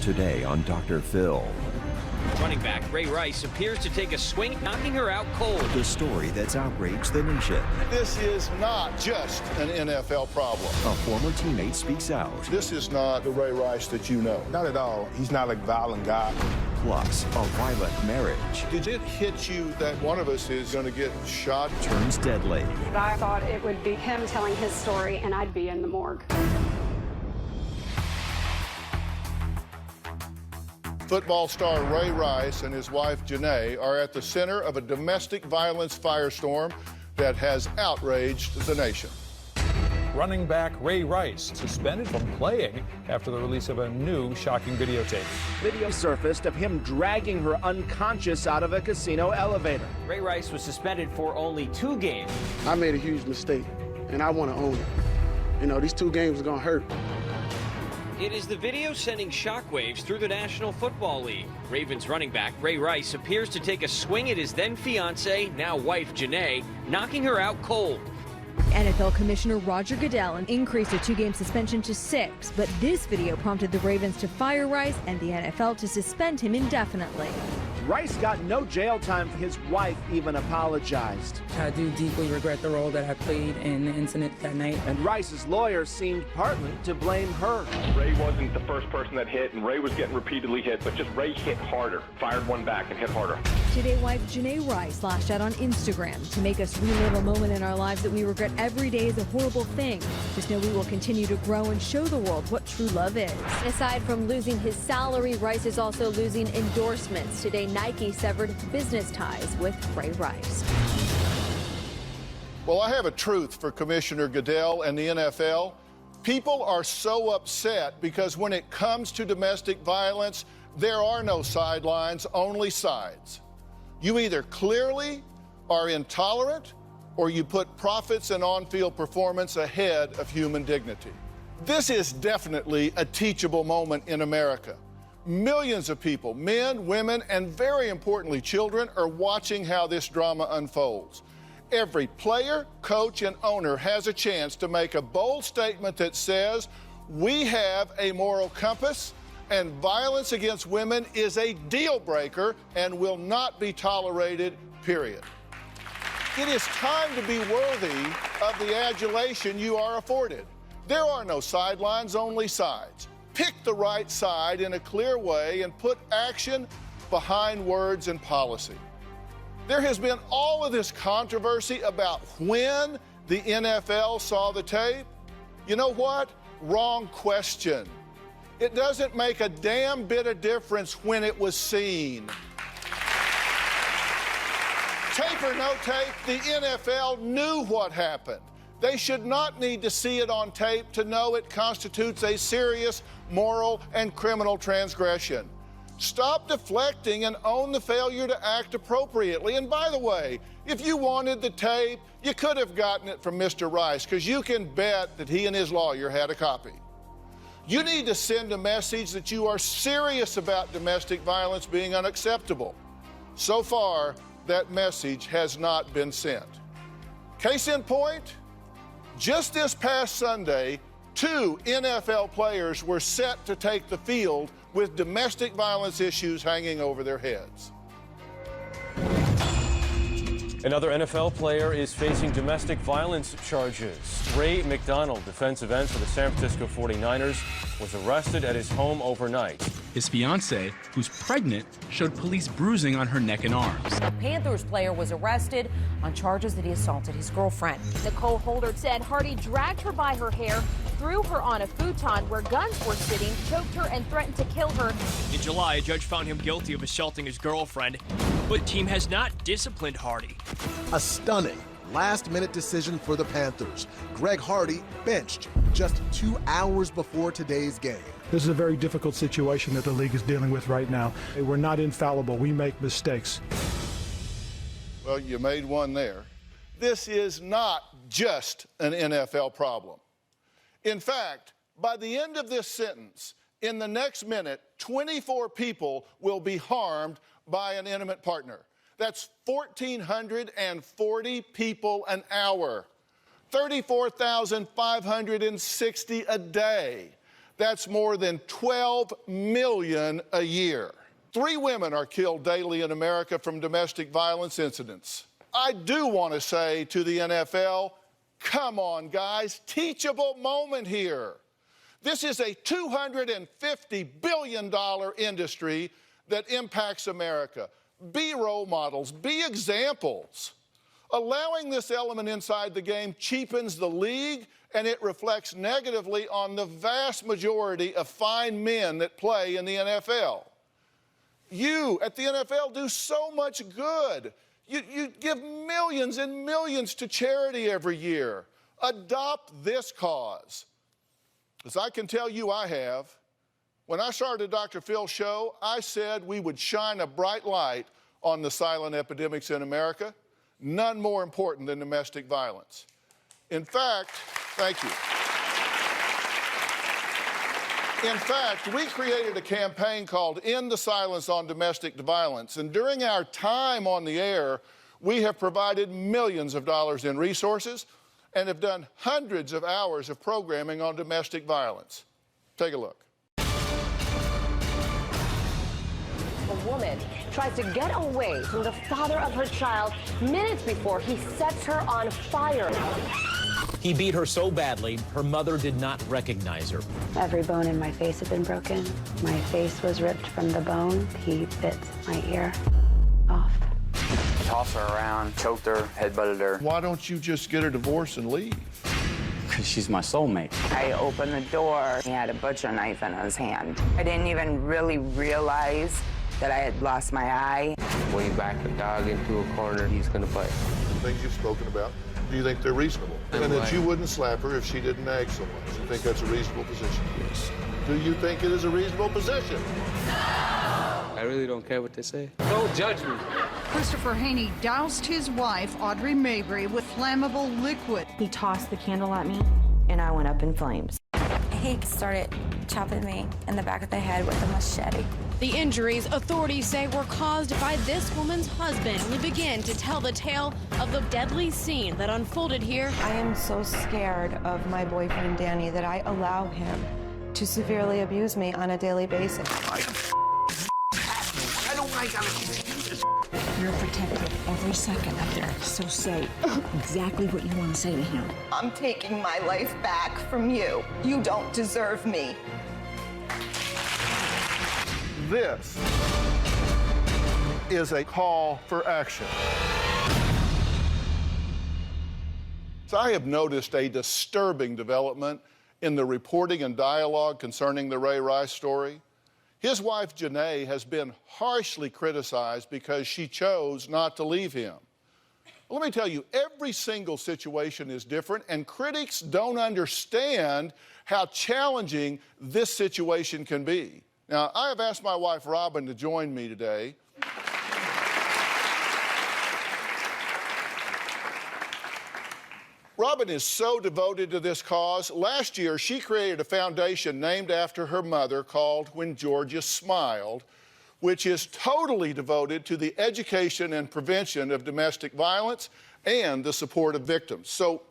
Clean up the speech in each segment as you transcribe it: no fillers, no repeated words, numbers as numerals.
Today on Dr. Phil. Running back Ray Rice appears to take a swing, knocking her out cold. The story that's outraged the nation. This is not just an NFL problem. A former teammate speaks out. This is not the Ray Rice that you know. Not at all. He's not a violent guy. Plus, a violent marriage. Did it hit you that one of us is going to get shot? Turns deadly. I thought it would be him telling his story and I'd be in the morgue. Football star Ray Rice and his wife Janae are at the center of a domestic violence firestorm that has outraged the nation. Running back Ray Rice suspended from playing after the release of a new shocking videotape. Video surfaced of him dragging her unconscious out of a casino elevator. Ray Rice was suspended for only 2 games. I made a huge mistake, and I want to own it. You know, these 2 games are going to hurt. It is the video sending shockwaves through the National Football League. Ravens running back Ray Rice appears to take a swing at his then-fiancée, now wife Janae, knocking her out cold. NFL Commissioner Roger Goodell increased a 2-game suspension to 6, but this video prompted the Ravens to fire Rice and the NFL to suspend him indefinitely. Rice got no jail time. His wife even apologized. I do deeply regret the role that I played in the incident that night. And Rice's lawyer seemed partly to blame her. Ray wasn't the first person that hit, and Ray was getting repeatedly hit, but just Ray hit harder, fired one back and hit harder. Today, wife Janae Rice lashed out on Instagram to make us relive a moment in our lives that we regret every day is a horrible thing. Just know we will continue to grow and show the world what true love is. Aside from losing his salary, Rice is also losing endorsements. Today, Nike severed business ties with Ray Rice. Well, I have a truth for Commissioner Goodell and the NFL. People are so upset because when it comes to domestic violence, there are no sidelines, only sides. You either clearly are intolerant or you put profits and on-field performance ahead of human dignity. This is definitely a teachable moment in America. Millions of people, men, women, and very importantly, children, are watching how this drama unfolds. Every player, coach, and owner has a chance to make a bold statement that says, we have a moral compass, and violence against women is a deal breaker and will not be tolerated, period. It is time to be worthy of the adulation you are afforded. There are no sidelines, only sides. Pick the right side in a clear way and put action behind words and policy. There has been all of this controversy about when the NFL saw the tape. You know what? Wrong question. It doesn't make a damn bit of difference when it was seen. Tape or no tape, the NFL knew what happened. They should not need to see it on tape to know it constitutes a serious moral and criminal transgression. Stop deflecting and own the failure to act appropriately. And by the way, if you wanted the tape, you could have gotten it from Mr. Rice, because you can bet that he and his lawyer had a copy. You need to send a message that you are serious about domestic violence being unacceptable. So far, that message has not been sent. Case in point, just this past Sunday, 2 NFL players were set to take the field with domestic violence issues hanging over their heads. Another NFL player is facing domestic violence charges. Ray McDonald, defensive end for the San Francisco 49ers, was arrested at his home overnight. His fiancée, who's pregnant, showed police bruising on her neck and arms. A Panthers player was arrested on charges that he assaulted his girlfriend. Nicole Holder said Hardy dragged her by her hair, threw her on a futon where guns were sitting, choked her, and threatened to kill her. In July, a judge found him guilty of assaulting his girlfriend, but the team has not disciplined Hardy. A stunning last-minute decision for the Panthers. Greg Hardy benched just 2 hours before today's game. This is a very difficult situation that the league is dealing with right now. We're not infallible. We make mistakes. Well, you made one there. This is not just an NFL problem. In fact, by the end of this sentence, in the next minute, 24 people will be harmed by an intimate partner. That's 1,440 people an hour, 34,560 a day. That's more than 12 million a year. 3 women are killed daily in America from domestic violence incidents. I do want to say to the NFL, come on, guys, teachable moment here. This is a $250 billion industry that impacts America. Be role models, be examples. Allowing this element inside the game cheapens the league, and it reflects negatively on the vast majority of fine men that play in the NFL. You at the NFL do so much good. You give millions and millions to charity every year. Adopt this cause. As I can tell you I have. When I started Dr. Phil's show, I said we would shine a bright light on the silent epidemics in America. None more important than domestic violence. In fact, thank you. In fact, we created a campaign called End the Silence on Domestic Violence, and during our time on the air, we have provided millions of dollars in resources and have done hundreds of hours of programming on domestic violence. Take a look. A woman tries to get away from the father of her child minutes before he sets her on fire. He beat her so badly, her mother did not recognize her. Every bone in my face had been broken. My face was ripped from the bone. He bit my ear off. Tossed her around, choked her, headbutted her. Why don't you just get a divorce and leave? Because she's my soulmate. I opened the door. He had a butcher knife in his hand. I didn't even really realize that I had lost my eye. When you back a dog into a corner, he's gonna bite. The things you've spoken about, do you think they're reasonable? And that you wouldn't slap her if she didn't nag so much. You think that's a reasonable position? Yes. Do you think it is a reasonable position? I really don't care what they say. Don't judge me. Christopher Haney doused his wife, Audrey Mabry, with flammable liquid. He tossed the candle at me, and I went up in flames. He started chopping me in the back of the head with a machete. The injuries, authorities say, were caused by this woman's husband. We begin to tell the tale of the deadly scene that unfolded here. I am so scared of my boyfriend, Danny, that I allow him to severely abuse me on a daily basis. I don't like this. You're protected every second up there, so say exactly what you want to say to him. I'm taking my life back from you. You don't deserve me. This is a call for action. So I have noticed a disturbing development in the reporting and dialogue concerning the Ray Rice story. His wife, Janae, has been harshly criticized because she chose not to leave him. Let me tell you, every single situation is different, and critics don't understand how challenging this situation can be. Now, I have asked my wife, Robin, to join me today. Robin is so devoted to this cause. Last year, she created a foundation named after her mother called When Georgia Smiled, which is totally devoted to the education and prevention of domestic violence and the support of victims. So,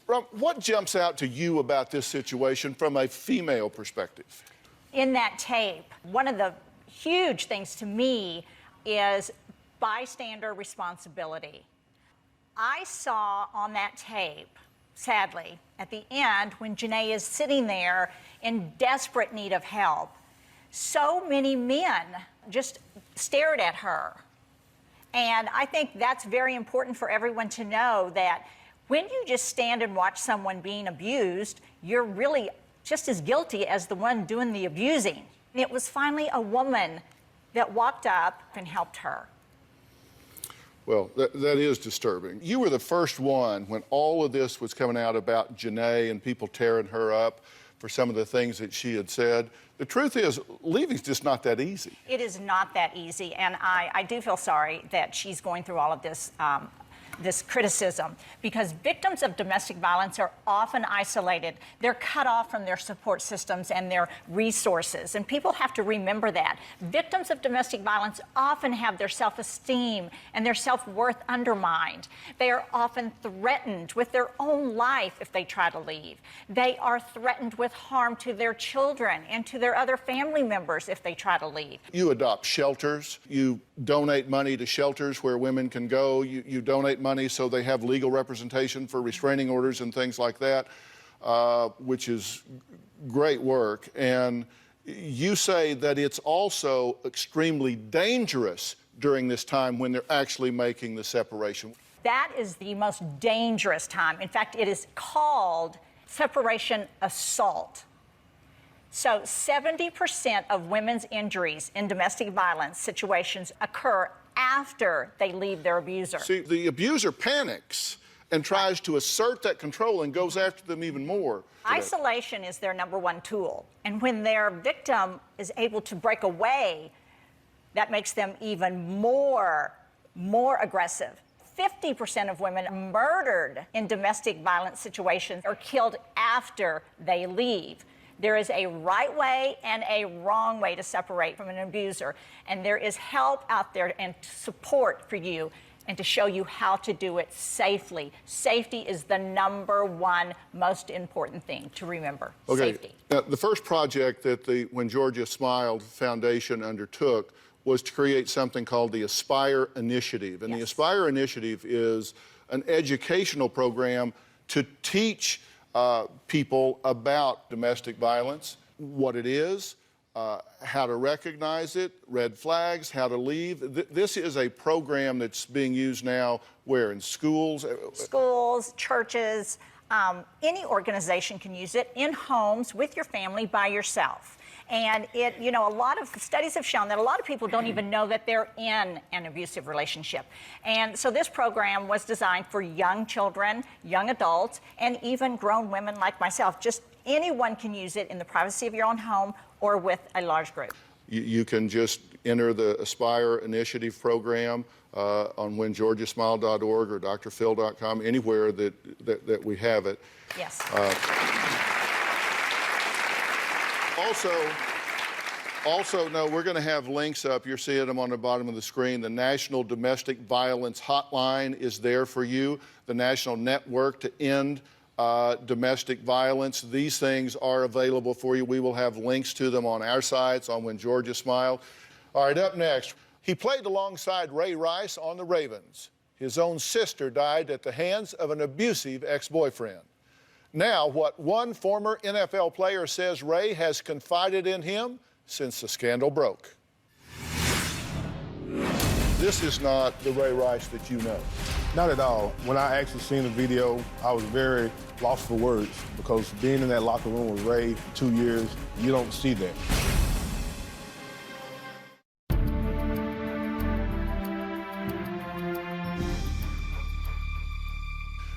Rob, what jumps out to you about this situation from a female perspective? In that tape, one of the huge things to me is bystander responsibility. I saw on that tape, sadly, at the end, when Janae is sitting there in desperate need of help, so many men just stared at her. And I think that's very important for everyone to know, that when you just stand and watch someone being abused, you're really just as guilty as the one doing the abusing. And it was finally a woman that walked up and helped her. Well, that is disturbing. You were the first one when all of this was coming out about Janae and people tearing her up for some of the things that she had said. The truth is, leaving's just not that easy. It is not that easy, and I do feel sorry that she's going through all of this this criticism, because victims of domestic violence are often isolated. They're cut off from their support systems and their resources, and people have to remember that. Victims of domestic violence often have their self-esteem and their self-worth undermined. They are often threatened with their own life if they try to leave. They are threatened with harm to their children and to their other family members if they try to leave. You adopt shelters. You donate money to shelters where women can go. You donate money so they have legal representation for restraining orders and things like that, which is great work. And you say that it's also extremely dangerous during this time when they're actually making the separation. That is the most dangerous time. In fact, it is called separation assault. So 70% of women's injuries in domestic violence situations occur after they leave their abuser. See, the abuser panics and tries to assert that control and goes after them even more. Isolation is their number one tool. And when their victim is able to break away, that makes them even more aggressive. 50% of women murdered in domestic violence situations are killed after they leave. There is a right way and a wrong way to separate from an abuser, and there is help out there and support for you and to show you how to do it safely. Safety is the number one most important thing to remember. Okay. Safety. Now, the first project that the When Georgia Smiled Foundation undertook was to create something called the Aspire Initiative. And the Aspire Initiative is an educational program to teach people about domestic violence, what it is, how to recognize it, red flags, how to leave. This is a program that's being used now where? In schools? Schools, churches, any organization can use it, in homes, with your family, by yourself. And it, you know, a lot of studies have shown that a lot of people don't even know that they're in an abusive relationship. And so this program was designed for young children, young adults, and even grown women like myself. Just anyone can use it in the privacy of your own home or with a large group. You can just enter the Aspire Initiative program on whengeorgiasmile.org or drphil.com, anywhere that we have it. Yes. Also, no, we're going to have links up. You're seeing them on the bottom of the screen. The National Domestic Violence Hotline is there for you. The National Network to End Domestic Violence. These things are available for you. We will have links to them on our sites, on When Georgia Smiled. All right, up next, he played alongside Ray Rice on the Ravens. His own sister died at the hands of an abusive ex-boyfriend. Now, what one former NFL player says Ray has confided in him since the scandal broke. This is not the Ray Rice that you know. Not at all. When I actually seen the video, I was very lost for words because being in that locker room with Ray for 2 years, you don't see that.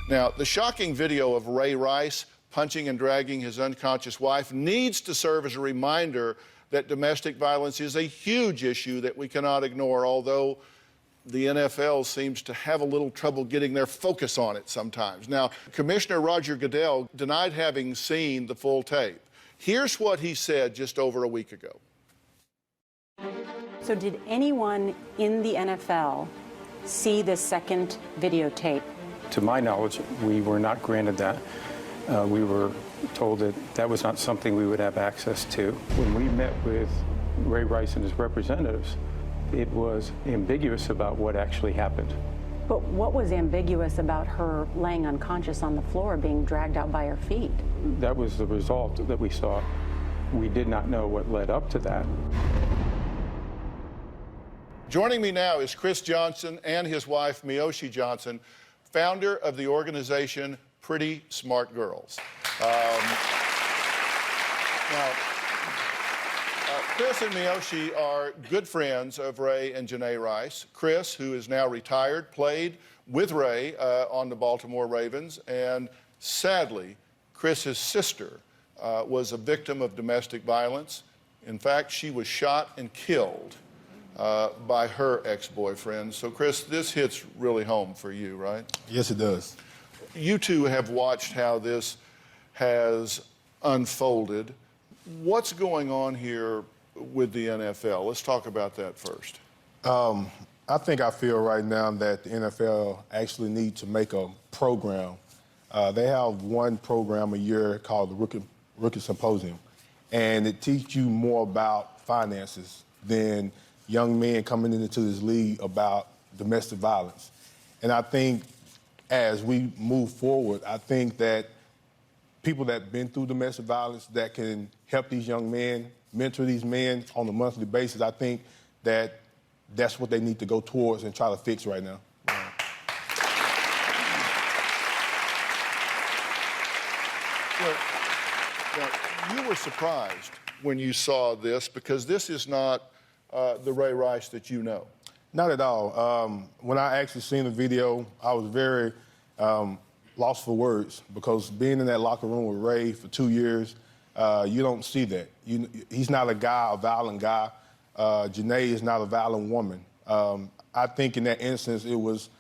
Now, the shocking video of Ray Rice punching and dragging his unconscious wife needs to serve as a reminder that domestic violence is a huge issue that we cannot ignore, although the NFL seems to have a little trouble getting their focus on it sometimes. Now, Commissioner Roger Goodell denied having seen the full tape. Here's what he said just over a week ago. So did anyone in the NFL see this second videotape? To my knowledge, we were not granted that. We were told that that was not something we would have access to. When we met with Ray Rice and his representatives, it was ambiguous about what actually happened. But what was ambiguous about her laying unconscious on the floor, being dragged out by her feet? That was the result that we saw. We did not know what led up to that. Joining me now is Chris Johnson and his wife, Miyoshi Johnson, founder of the organization Pretty Smart Girls. Chris and Miyoshi are good friends of Ray and Janae Rice. Chris, who is now retired, played with Ray on the Baltimore Ravens, and sadly, Chris's sister was a victim of domestic violence. In fact, she was shot and killed by her ex-boyfriend. So, Chris, this hits really home for you, right? Yes, it does. You two have watched how this has unfolded. What's going on here with the NFL? Let's talk about that first. I feel right now that the NFL actually needs to make a program. They have one program a year called the Rookie Symposium, and it teaches you more about finances than young men coming into this league about domestic violence. And I think as we move forward, I think that people that have been through domestic violence that can help these young men, mentor these men on a monthly basis, I think that that's what they need to go towards and try to fix right now. Well, you were surprised when you saw this because this is not the Ray Rice that you know. Not at all. When I actually seen the video, I was very lost for words because being in that locker room with Ray for 2 years, you don't see that. He's not a guy, a violent guy. Janae is not a violent woman. I think in that instance, it was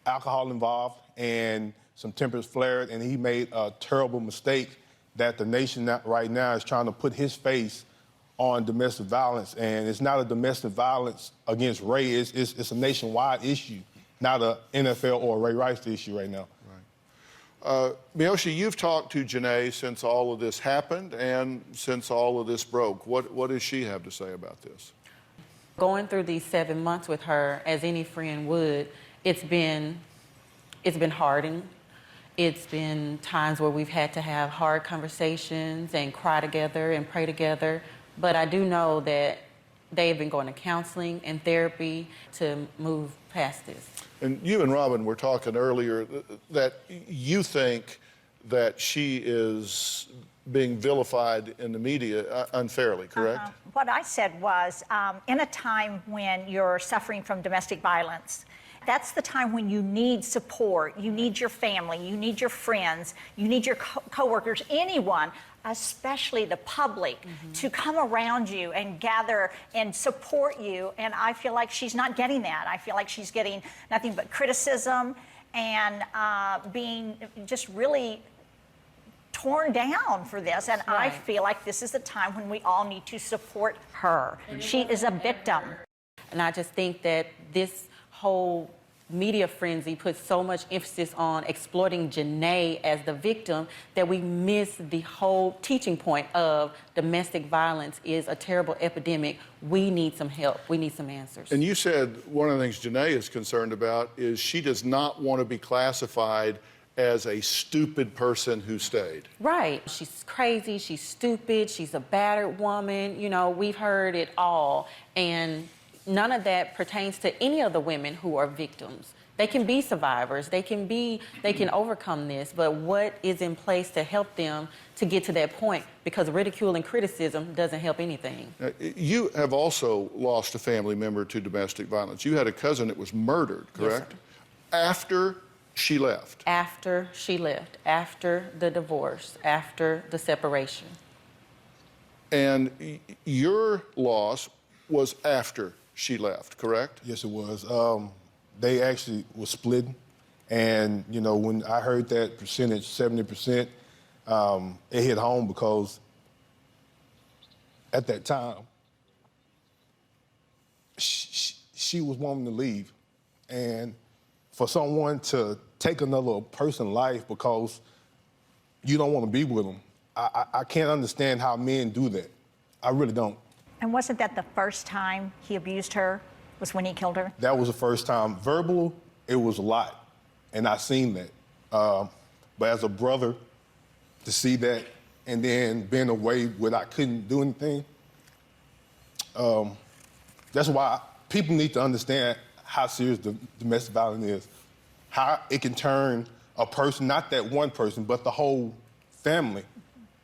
alcohol involved and some tempers flared, and he made a terrible mistake that the nation right now is trying to put his face on domestic violence. And it's not a domestic violence against Ray. It's a nationwide issue, not a NFL or a Ray Rice issue right now. Miyoshi, you've talked to Janae since all of this happened and since all of this broke. What does she have to say about this? Going through these 7 months with her, as any friend would, it's been hardened. It's been times where we've had to have hard conversations and cry together and pray together. But I do know that they've been going to counseling and therapy to move past this. And you and Robin were talking earlier that you think that she is being vilified in the media unfairly, correct? What I said was, in a time when you're suffering from domestic violence, that's the time when you need support. You need your family, you need your friends, you need your coworkers, anyone, especially the public, to come around you and gather and support you. And I feel like she's not getting that. I feel like she's getting nothing but criticism and being just really torn down for this. And I feel like this is the time when we all need to support her. She is a victim. And I just think that this whole media frenzy puts so much emphasis on exploiting Janae as the victim that we miss the whole teaching point of domestic violence is a terrible epidemic. We need some help. We need some answers. And you said one of the things Janae is concerned about is she does not want to be classified as a stupid person who stayed. Right. She's crazy, she's stupid, she's a battered woman. You know, we've heard it all. And none of that pertains to any of the women who are victims. They can be survivors, they can overcome this, but what is in place to help them to get to that point? Because ridicule and criticism doesn't help anything. You have also lost a family member to domestic violence. You had a cousin that was murdered, correct? Yes, after she left. After she left, after the divorce, after the separation. And your loss was after she left, correct? Yes, it was. They actually were splitting. And, you know, when I heard that percentage, 70%, it hit home because at that time, she was wanting to leave. And for someone to take another person's life because you don't want to be with them, I can't understand how men do that. I really don't. And wasn't that the first time he abused her, was when he killed her? That was the first time. Verbal, it was a lot, and I seen that. But as a brother, to see that and then being away where I couldn't do anything, that's why people need to understand how serious the domestic violence is, how it can turn a person, not that one person, but the whole family,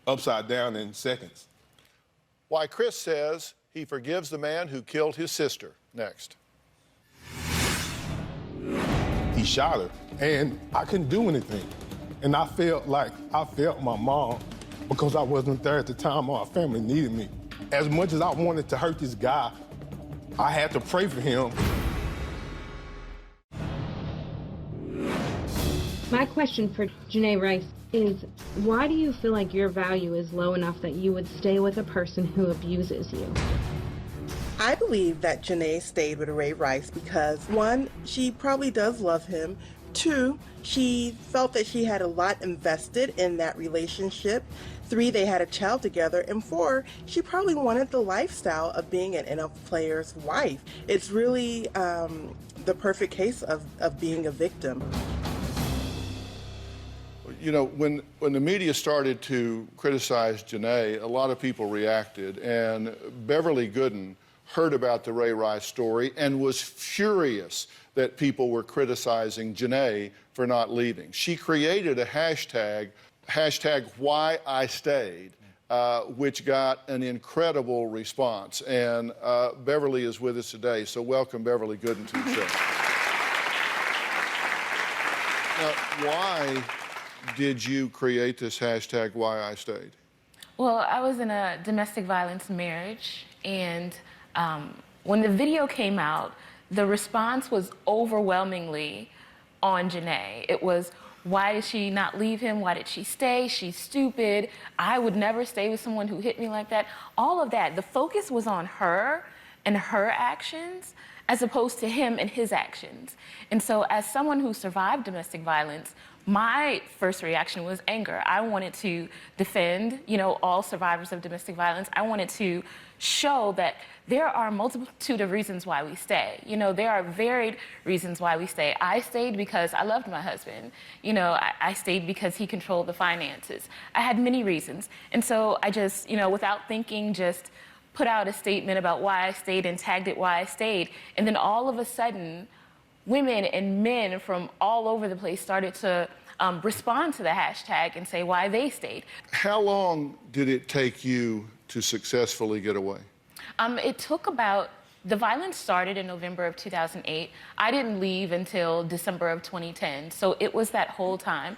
upside down in seconds. Why Chris says he forgives the man who killed his sister. Next. He shot her, and I couldn't do anything. And I felt like I failed my mom because I wasn't there at the time my family needed me. As much as I wanted to hurt this guy, I had to pray for him. My question for Janae Rice is, why do you feel like your value is low enough that you would stay with a person who abuses you? I believe that Janae stayed with Ray Rice because, one, she probably does love him. Two, she felt that she had a lot invested in that relationship. Three, they had a child together. And four, she probably wanted the lifestyle of being an NFL player's wife. It's really the perfect case of being a victim. You know, when the media started to criticize Janae, a lot of people reacted, and Beverly Gooden heard about the Ray Rice story and was furious that people were criticizing Janae for not leaving. She created a hashtag Why I Stayed, which got an incredible response. And Beverly is with us today, so welcome Beverly Gooden to the show. Now, why did you create this hashtag Why I Stayed? Well, I was in a domestic violence marriage, and when the video came out, the response was overwhelmingly on Janae. It was, why did she not leave him? Why did she stay? She's stupid. I would never stay with someone who hit me like that. All of that. The focus was on her and her actions as opposed to him and his actions. And so as someone who survived domestic violence, my first reaction was anger. I wanted to defend, all survivors of domestic violence. I wanted to show that there are a multitude of reasons why we stay. There are varied reasons why we stay. I stayed because I loved my husband. I stayed because he controlled the finances. I had many reasons. And so I just, without thinking, just put out a statement about why I stayed and tagged it why I stayed. And then all of a sudden, women and men from all over the place started to respond to the hashtag and say why they stayed. How long did it take you to successfully get away? It took the violence started in November of 2008. I didn't leave until December of 2010, so it was that whole time.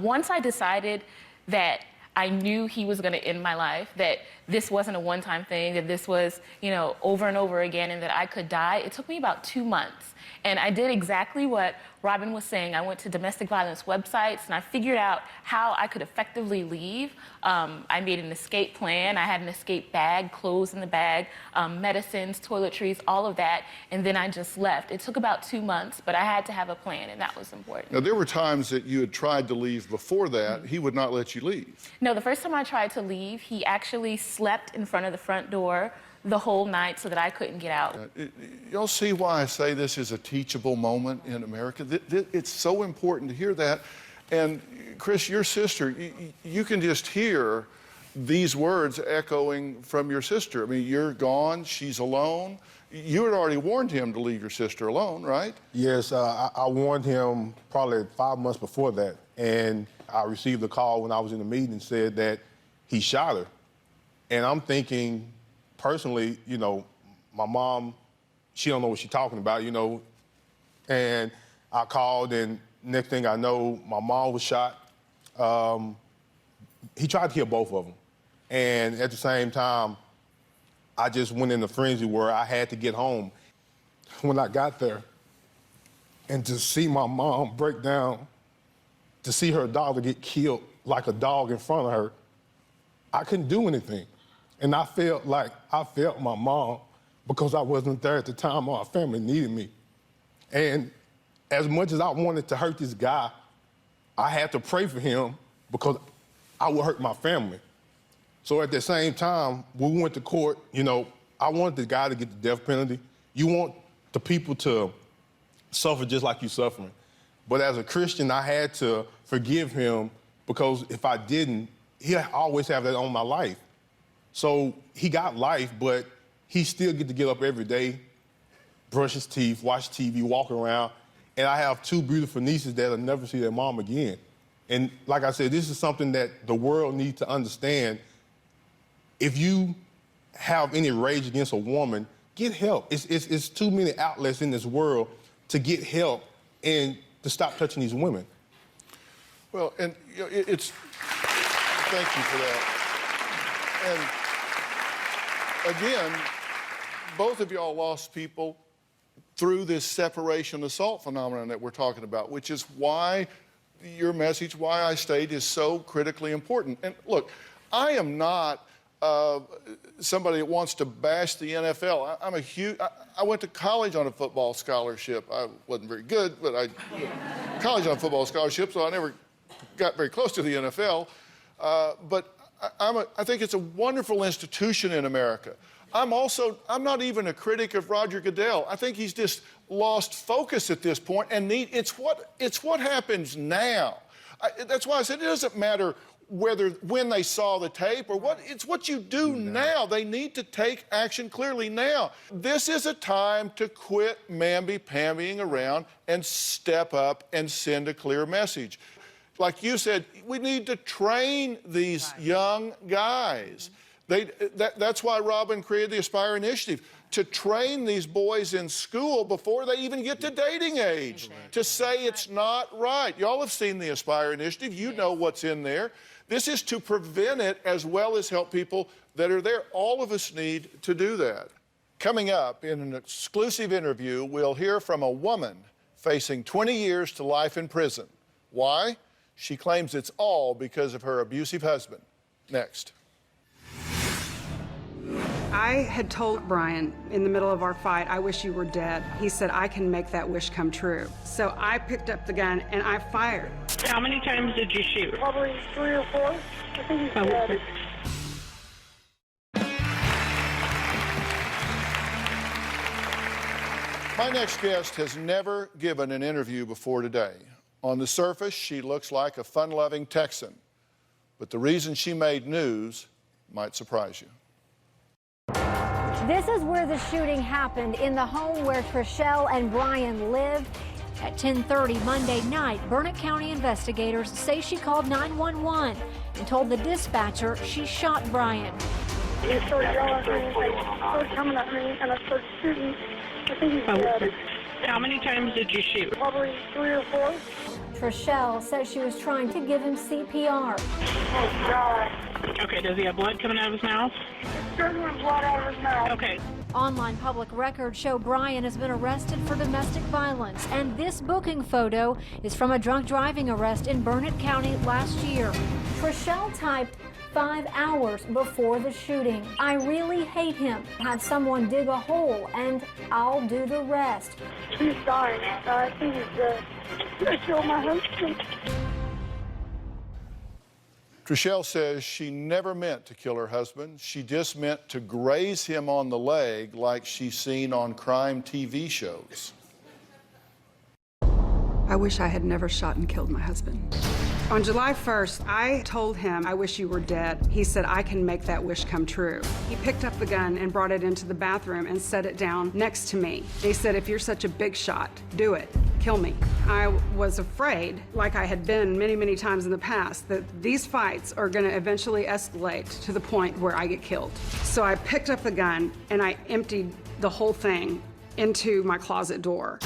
Once I decided that I knew he was going to end my life, that this wasn't a one-time thing, that this was, over and over again, and that I could die, it took me about 2 months. And I did exactly what Robin was saying. I went to domestic violence websites, and I figured out how I could effectively leave. I made an escape plan. I had an escape bag, clothes in the bag, medicines, toiletries, all of that, and then I just left. It took about 2 months, but I had to have a plan, and that was important. Now, there were times that you had tried to leave before that. He would not let you leave. No, the first time I tried to leave, he actually slept in front of the front door the whole night so that I couldn't get out. You'll see why I say this is a teachable moment in America. It's so important to hear that. And Chris, your sister, you can just hear these words echoing from your sister. I mean, you're gone, she's alone. You had already warned him to leave your sister alone, right? Yes, I warned him probably 5 months before that. And I received a call when I was in the meeting and said that he shot her. And I'm thinking, personally, my mom, she don't know what she's talking about, And I called, and next thing I know, my mom was shot. He tried to kill both of them. And at the same time, I just went in a frenzy where I had to get home. When I got there, and to see my mom break down, to see her daughter get killed like a dog in front of her, I couldn't do anything. And I felt like I failed my mom because I wasn't there at the time our family needed me. And as much as I wanted to hurt this guy, I had to pray for him because I would hurt my family. So at the same time, when we went to court, I wanted the guy to get the death penalty. You want the people to suffer just like you're suffering. But as a Christian, I had to forgive him because if I didn't, he'll always have that on my life. So he got life, but he still get to get up every day, brush his teeth, watch TV, walk around. And I have 2 beautiful nieces that'll never see their mom again. And like I said, this is something that the world needs to understand. If you have any rage against a woman, get help. It's too many outlets in this world to get help and to stop touching these women. Well, and thank you for that. And again, both of y'all lost people through this separation assault phenomenon that we're talking about, which is why your message, why I stayed, is so critically important. And look, I am not somebody that wants to bash the NFL. I went to college on a football scholarship. I wasn't very good, but college on a football scholarship, so I never got very close to the NFL. But I think it's a wonderful institution in America. I'm not even a critic of Roger Goodell. I think he's just lost focus at this point, and it's what happens now. That's why I said it doesn't matter when they saw the tape or what. It's what you do now. They need to take action clearly now. This is a time to quit mamby-pambying around and step up and send a clear message. Like you said, we need to train these young guys. That's why Robin created the Aspire Initiative, to train these boys in school before they even get to dating age, to say it's not right. Y'all have seen the Aspire Initiative. You know what's in there. This is to prevent it as well as help people that are there. All of us need to do that. Coming up in an exclusive interview, we'll hear from a woman facing 20 years to life in prison. Why? She claims it's all because of her abusive husband. Next. I had told Brian in the middle of our fight, I wish you were dead. He said, I can make that wish come true. So I picked up the gun and I fired. How many times did you shoot? Probably 3 or 4. I think he's dead. My next guest has never given an interview before today. On the surface, she looks like a fun-loving Texan. But the reason she made news might surprise you. This is where the shooting happened, in the home where Trishelle and Brian lived. At 10:30 Monday night, Burnett County investigators say she called 911 and told the dispatcher she shot Brian. He started yelling at me, started coming at me, and I started shooting. I think he's dead. How many times did you shoot? Probably 3 or 4. Trishelle says she was trying to give him CPR. Oh, God. Okay, does he have blood coming out of his mouth? There's blood out of his mouth. Okay. Online public records show Brian has been arrested for domestic violence, and this booking photo is from a drunk driving arrest in Burnett County last year. Trishelle typed 5 hours before the shooting. I really hate him. Have someone dig a hole and I'll do the rest. He's dying. I think he's dead. I killed my husband. Trishelle says she never meant to kill her husband. She just meant to graze him on the leg like she's seen on crime TV shows. I wish I had never shot and killed my husband. On July 1st, I told him, I wish you were dead. He said, I can make that wish come true. He picked up the gun and brought it into the bathroom and set it down next to me. He said, if you're such a big shot, do it. Kill me. I was afraid, like I had been many, many times in the past, that these fights are going to eventually escalate to the point where I get killed. So I picked up the gun and I emptied the whole thing into my closet door.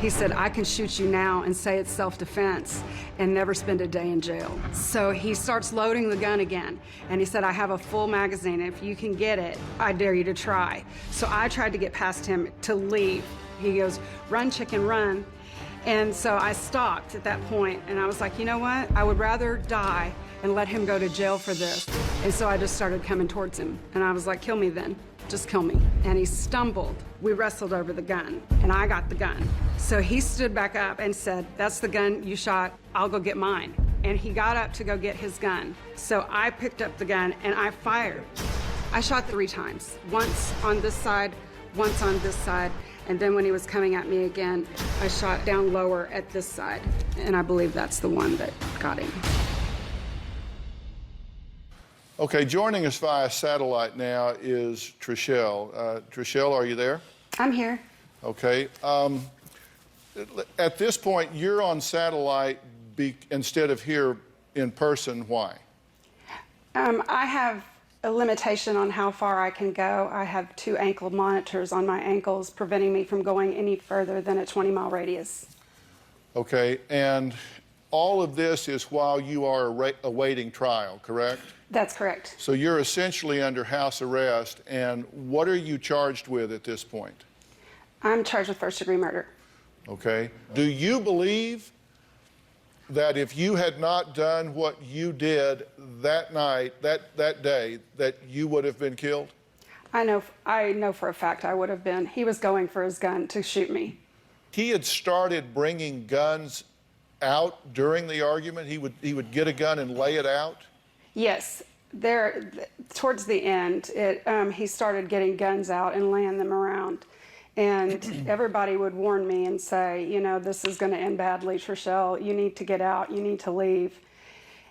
He said, I can shoot you now and say it's self-defense and never spend a day in jail. So he starts loading the gun again. And he said, I have a full magazine. If you can get it, I dare you to try. So I tried to get past him to leave. He goes, run, chicken, run. And so I stopped at that point, and I was like, you know what? I would rather die and let him go to jail for this. And so I just started coming towards him. And I was like, kill me then. Just kill me. And he stumbled. We wrestled over the gun, and I got the gun. So he stood back up and said, that's the gun you shot, I'll go get mine. And he got up to go get his gun. So I picked up the gun and I fired. I shot 3 times, once on this side, once on this side, and then when he was coming at me again, I shot down lower at this side. And I believe that's the one that got him. Okay, joining us via satellite now is Trishelle. Trishelle, are you there? I'm here. Okay. At this point, you're on satellite instead of here in person. Why? I have a limitation on how far I can go. I have 2 ankle monitors on my ankles preventing me from going any further than a 20-mile radius. Okay, and all of this is while you are awaiting trial, correct? That's correct. So you're essentially under house arrest, and what are you charged with at this point? I'm charged with first-degree murder. Okay. Do you believe that if you had not done what you did that night, that day, that you would have been killed? I know for a fact I would have been. He was going for his gun to shoot me. He had started bringing guns out during the argument? He would get a gun and lay it out? Yes. Towards the end, he started getting guns out and laying them around. And everybody would warn me and say, you know, this is going to end badly, Trishelle. You need to get out. You need to leave.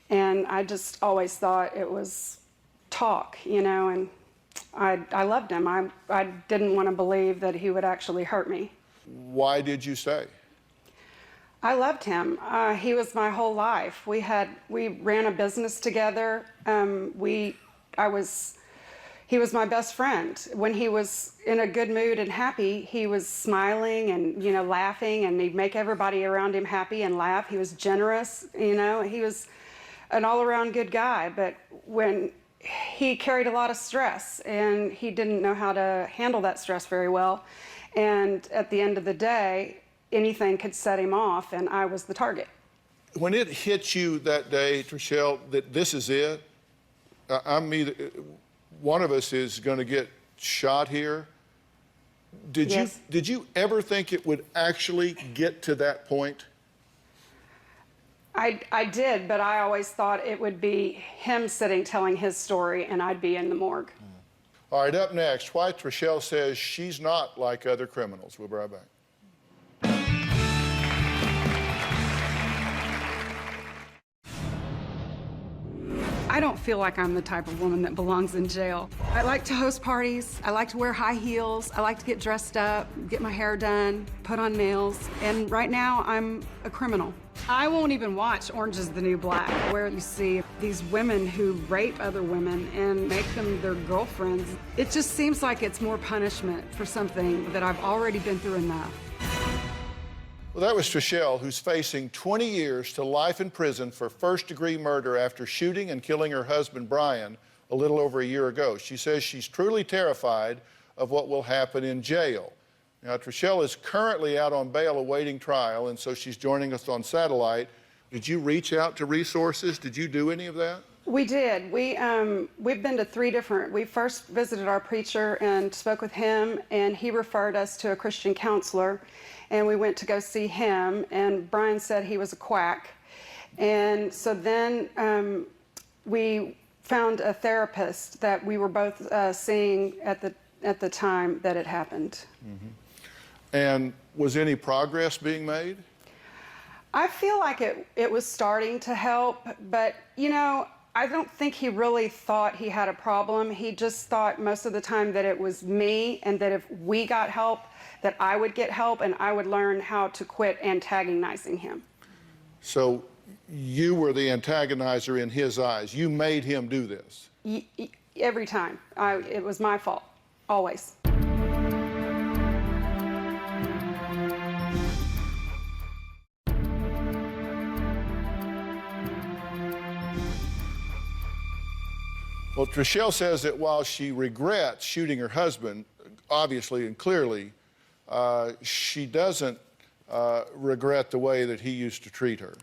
And I just always thought it was talk, you know, and I loved him. I didn't want to believe that he would actually hurt me. Why did you stay? I loved him. He was my whole life. We ran a business together. He was my best friend. When he was in a good mood and happy, he was smiling and, you know, laughing, and he'd make everybody around him happy and laugh. He was generous, you know. He was an all-around good guy, but when he carried a lot of stress, and he didn't know how to handle that stress very well. And at the end of the day, anything could set him off, and I was the target. When it hit you that day, Trishelle, that this is it, one of us is going to get shot here. Did you ever think it would actually get to that point? I did, but I always thought it would be him sitting telling his story, and I'd be in the morgue. All right, up next, why Trishelle says she's not like other criminals. We'll be right back. I don't feel like I'm the type of woman that belongs in jail. I like to host parties. I like to wear high heels. I like to get dressed up, get my hair done, put on nails. And right now, I'm a criminal. I won't even watch Orange is the New Black, where you see these women who rape other women and make them their girlfriends. It just seems like it's more punishment for something that I've already been through enough. Well, that was Trishelle, who's facing 20 years to life in prison for first-degree murder after shooting and killing her husband, Brian, a little over a year ago. She says she's truly terrified of what will happen in jail. Now, Trishelle is currently out on bail awaiting trial, and so she's joining us on satellite. Did you reach out to resources? Did you do any of that? We did. We've been to 3 different. We first visited our preacher and spoke with him, and he referred us to a Christian counselor. And we went to go see him, and Brian said he was a quack. And so then we found a therapist that we were both seeing at the time that it happened. Mm-hmm. And was any progress being made? I feel like it was starting to help, but, you know, I don't think he really thought he had a problem. He just thought most of the time that it was me, and that if we got help, that I would get help and I would learn how to quit antagonizing him. So you were the antagonizer in his eyes. You made him do this. Every time. It was my fault, always. Well, Trishelle says that while she regrets shooting her husband, obviously and clearly, she doesn't regret the way that he used to treat her.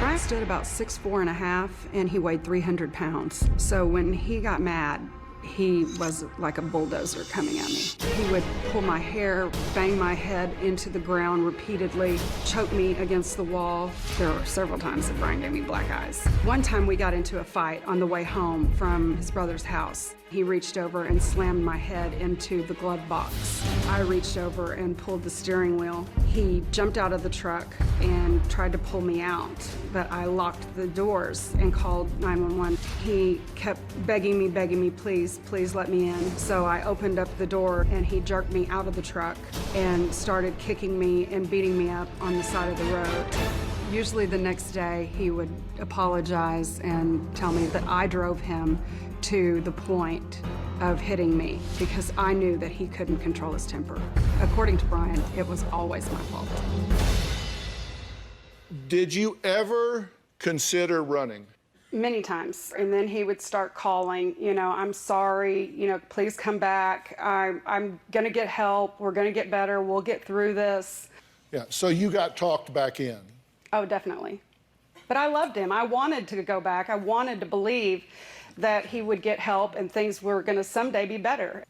Brian stood about 6'4½", and he weighed 300 pounds. So when he got mad, he was like a bulldozer coming at me. He would pull my hair, bang my head into the ground repeatedly, choke me against the wall. There were several times that Brian gave me black eyes. One time we got into a fight on the way home from his brother's house. He reached over and slammed my head into the glove box. I reached over and pulled the steering wheel. He jumped out of the truck and tried to pull me out, but I locked the doors and called 911. He kept begging me, please let me in. So I opened up the door, and he jerked me out of the truck and started kicking me and beating me up on the side of the road. Usually the next day, he would apologize and tell me that I drove him to the point of hitting me because I knew that he couldn't control his temper. According to Brian, it was always my fault. Did you ever consider running? Many times. And then he would start calling, you know, I'm sorry, you know, please come back. I'm going to get help. We're going to get better. We'll get through this. Yeah, so you got talked back in. Oh, definitely. But I loved him. I wanted to go back. I wanted to believe that he would get help and things were going to someday be better.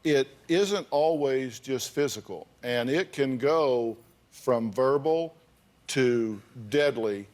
It isn't always just physical, and it can go from verbal to deadly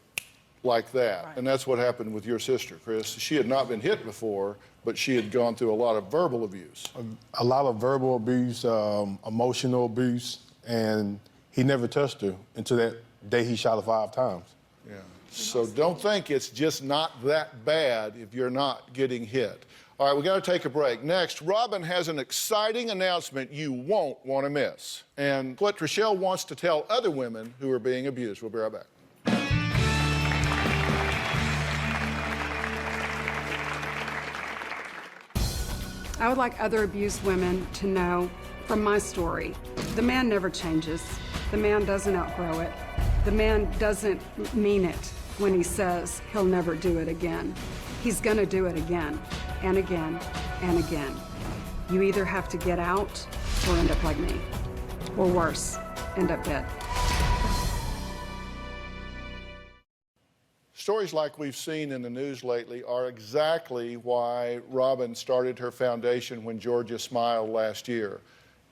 like that. Right. And that's what happened with your sister, Chris. She had not been hit before, but she had gone through a lot of verbal abuse. A lot of verbal abuse, emotional abuse, and he never touched her until that day he shot her 5 times. Yeah. So don't think it's just not that bad if you're not getting hit. All right, we got to take a break. Next, Robin has an exciting announcement you won't want to miss, and what Trishelle wants to tell other women who are being abused. We'll be right back. I would like other abused women to know from my story, the man never changes. The man doesn't outgrow it. The man doesn't mean it when he says he'll never do it again. He's gonna do it again and again and again. You either have to get out or end up like me, or worse, end up dead. Stories like we've seen in the news lately are exactly why Robin started her foundation When Georgia Smiled last year.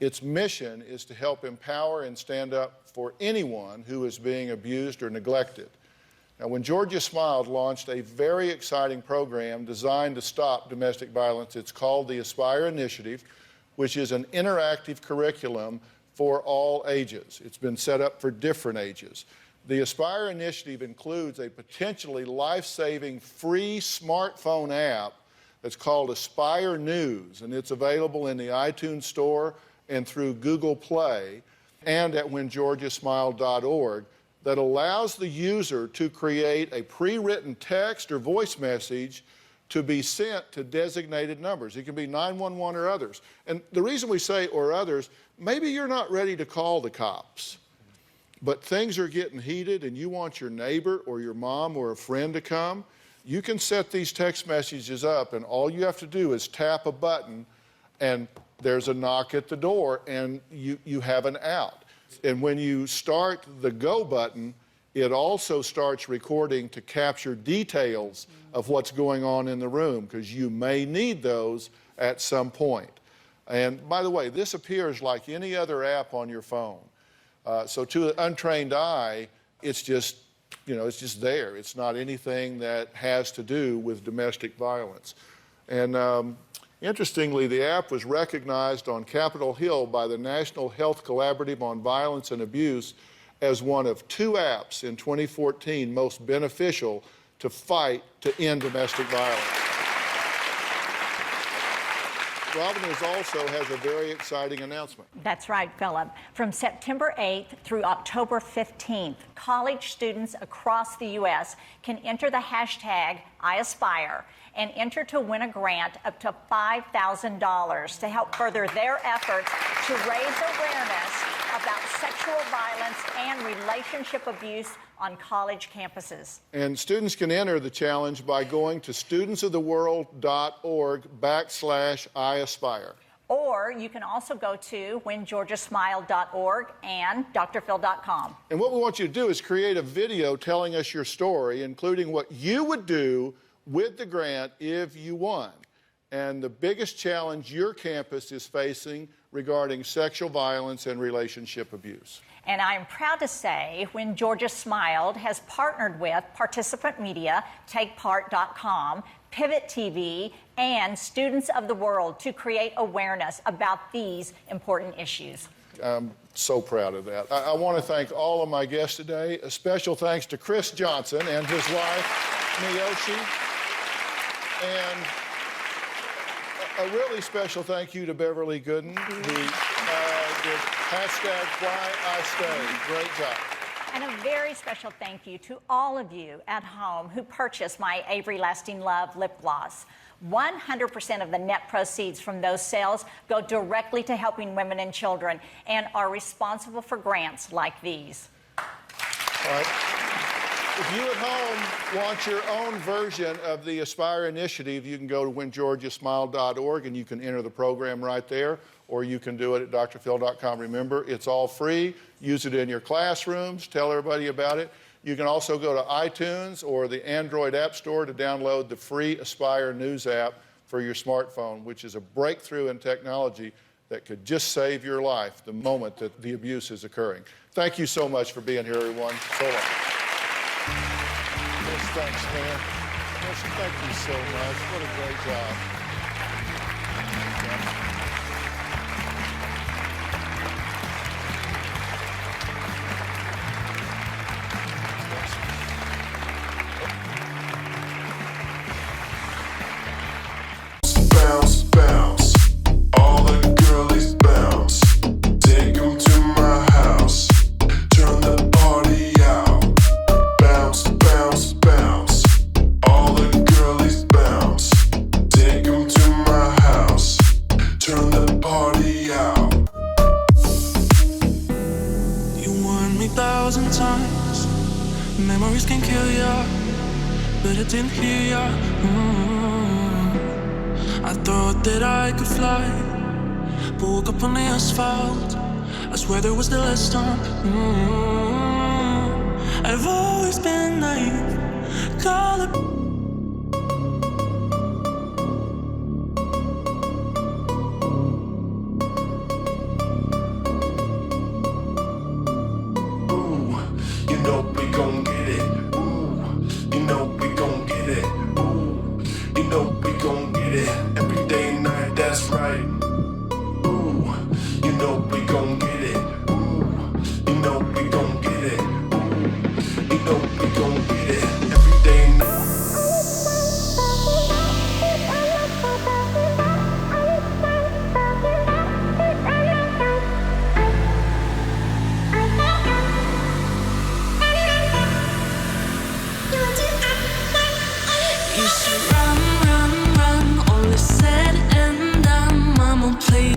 Its mission is to help empower and stand up for anyone who is being abused or neglected. Now, When Georgia Smiled launched a very exciting program designed to stop domestic violence. It's called the Aspire Initiative, which is an interactive curriculum for all ages. It's been set up for different ages. The Aspire Initiative includes a potentially life-saving free smartphone app that's called Aspire News, and it's available in the iTunes Store and through Google Play and at whengeorgiasmiled.org, that allows the user to create a pre-written text or voice message to be sent to designated numbers. It can be 911 or others. And the reason we say or others, maybe you're not ready to call the cops, but things are getting heated and you want your neighbor or your mom or a friend to come. You can set these text messages up, and all you have to do is tap a button and there's a knock at the door and you have an out. And when you start the go button, it also starts recording to capture details of what's going on in the room, because you may need those at some point. And by the way, this appears like any other app on your phone. So to an untrained eye, it's just, you know, it's just there. It's not anything that has to do with domestic violence. And interestingly, the app was recognized on Capitol Hill by the National Health Collaborative on Violence and Abuse as one of 2 apps in 2014 most beneficial to fight to end domestic violence. Robin also has a very exciting announcement. That's right, Philip. From September 8th through October 15th, college students across the U.S. can enter the hashtag #IAspire and enter to win a grant up to $5,000 to help further their efforts to raise awareness about sexual violence and relationship abuse on college campuses. And students can enter the challenge by going to studentsoftheworld.org/IAspire. Or you can also go to whengeorgiasmiled.org and drphil.com. And what we want you to do is create a video telling us your story, including what you would do with the grant if you won, and the biggest challenge your campus is facing regarding sexual violence and relationship abuse. And I'm proud to say When Georgia Smiled has partnered with Participant Media, TakePart.com, Pivot TV, and Students of the World to create awareness about these important issues. I'm so proud of that. I want to thank all of my guests today. A special thanks to Chris Johnson and his wife, Miyoshi. And a really special thank you to Beverly Gooden, who did #WhyIStay. Great job. And a very special thank you to all of you at home who purchased my Avery Lasting Love lip gloss. 100% of the net proceeds from those sales go directly to helping women and children and are responsible for grants like these. All right. If you at home want your own version of the Aspire initiative, you can go to whengeorgiasmiled.org and you can enter the program right there, or you can do it at drphil.com. Remember, it's all free. Use it in your classrooms. Tell everybody about it. You can also go to iTunes or the Android App Store to download the free Aspire News app for your smartphone, which is a breakthrough in technology that could just save your life the moment that the abuse is occurring. Thank you so much for being here, everyone. So long. Yes, thanks, man. Yes, thank you so much. What a great job. Bounce, bounce, all the girlies bounce. Take 'em to my house, turn the party out. Bounce, bounce, bounce, all the girlies bounce. Take 'em to my house, turn the party out. You warned me 1,000 times, memories can kill ya, but I didn't hear ya. I thought that I could fly, but woke up on the asphalt. I swear there was the last time. I've always been naive, call it. Ooh, you know we gon' get it. Ooh, you know we gon' get it. Ooh, you know we gon' get it. Every day and night, that's right. Ooh, you know we gon' get it. Ooh, you know we gon' get it. Ooh, you know we gon' get it. Every day and night. You should run, run, run. All is said and done, mama, please.